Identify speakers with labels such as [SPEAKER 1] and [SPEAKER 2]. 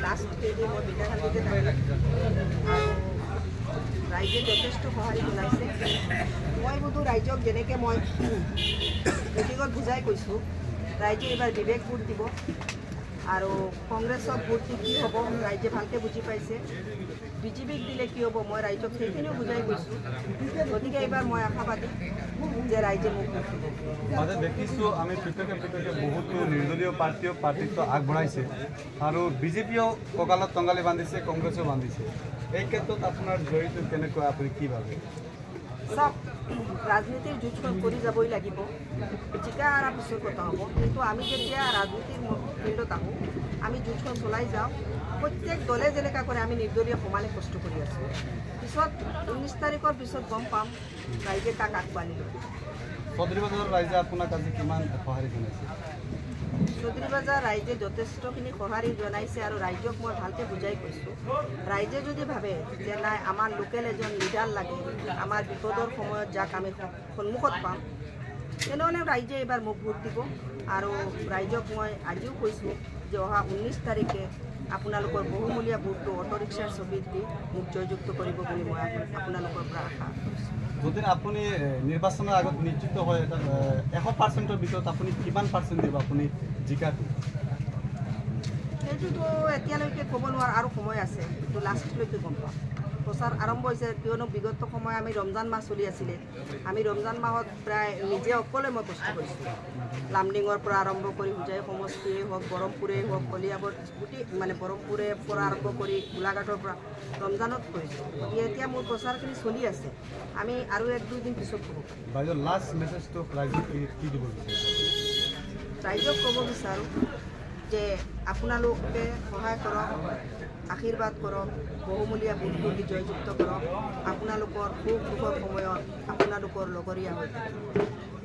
[SPEAKER 1] Last কেইদিন মই বিদ্যাখান্তিতে থাকিলোঁ আৰু ৰাইজে যথেষ্ট সঁহাৰি জনাইছে। মই বোধো ৰাইজক যেনেকৈ মই মিটিঙত বুজাই কৈছোঁ, ৰাইজে এইবাৰ বিবেক ভোট দিব আৰু কংগ্ৰেছক ভোট দি কি হ'ব ৰাইজে ভালকৈ বুজি পাইছে। বিজেপিক দিলে কি হ'ব মই ৰাইজক সেইখিনিও বুজাই গৈছোঁ। গতিকে এইবাৰ মই আশাবাদী যে ৰাইজে মোক ভোট দিব।
[SPEAKER 2] মানে দেখিছোঁ আমি পৃথকে বহুতো নিৰ্দলীয় পাৰ্টিত্ব আগবঢ়াইছে আৰু বিজেপিও কঁকালত টঙালি বান্ধিছে, কংগ্ৰেছেও বান্ধিছে। এই ক্ষেত্ৰত আপোনাৰ জড়িত কেনেকৈ আপুনি কি ভাবে?
[SPEAKER 1] চাওক, ৰাজনীতিৰ যুঁজখন কৰি যাবই লাগিব, জিকা হাৰা পিছৰ কথা হ'ব। কিন্তু আমি যেতিয়া ৰাজনীতিৰ ফিল্ডত আহোঁ, আমি যুঁজখন চলাই যাওঁ। প্ৰত্যেক দলে যেনেকুৱা কৰে আমি নিৰ্দলীয় সমানে কষ্ট কৰি আছোঁ। পিছত 19 তাৰিখৰ পিছত গম পাম ৰাইজে কাক আগবাঢ়ি ল'ব।
[SPEAKER 2] চৌধুৰী বজাৰৰ ৰাইজে আপোনাক আজি কিমান সঁহাৰি জনাইছে?
[SPEAKER 1] চৌধুৰী বজাৰ ৰাইজে যথেষ্টখিনি সঁহাৰি জনাইছে আৰু ৰাইজক মই ভালকৈ বুজাই কৈছোঁ। ৰাইজে যদি ভাবে যে নাই আমাৰ লোকেল এজন লিডাৰ লাগে, আমাৰ বিপদৰ সময়ত যাক আমি সন্মুখত পাম, তেনেহ'লে ৰাইজে এইবাৰ মোক ভোট দিব। আৰু ৰাইজক মই আজিও কৈছোঁ যে অহা 19 তাৰিখে আপোনালোকৰ বহুমূলীয়া ভোটটো অটো ৰিক্সাৰ ছবিত দি মোক জয়যুক্ত কৰিব বুলি মই আপোনালোকৰ পৰা আশা কৰিছোঁ।
[SPEAKER 2] যদি আপুনি নিৰ্বাচনৰ আগত নিশ্চিত হয় 100%ৰ ভিতৰত আপুনি কিমান পাৰ্চেণ্ট দিব আপুনি জিকাটো?
[SPEAKER 1] সেইটোতো এতিয়ালৈকে ক'ব নোৱাৰোঁ, আৰু সময় আছে, কিন্তু লাষ্টলৈকে গম পাম। প্ৰচাৰ আৰম্ভ হৈছে, কিয়নো বিগত সময় আমি ৰমজান মাহ চলি আছিলে। আমি ৰমজান মাহত প্ৰায় নিজে অকলে মই কষ্ট কৰিছিলোঁ। লামডিঙৰ পৰা আৰম্ভ কৰি হোজাই সমষ্টিয়েই হওক, ব্ৰহ্মপুৰেই হওক, কলিয়াবৰ গোটেই মানে ব্ৰহ্মপুৰে পৰা আৰম্ভ কৰি গোলাঘাটৰ পৰা ৰমজানত কৰিছোঁ। গতিকে এতিয়া মোৰ প্ৰচাৰখিনি চলি আছে, আমি আৰু 1-2 দিন পিছত ক'ব পাৰিম।
[SPEAKER 2] বাইদেউ লাষ্ট মেছেজটো ৰাইজক কি দিব বিচাৰিছে?
[SPEAKER 1] ৰাইজক ক'ব বিচাৰোঁ যে আপোনালোকে সহায় কৰক, আশীৰ্বাদ কৰক, বহুমূলীয়া ভোটটো দি জয়যুক্ত কৰক। আপোনালোকৰ সুখ দুখৰ সময়ত আপোনালোকৰ লগৰীয়া হৈ থাকিব।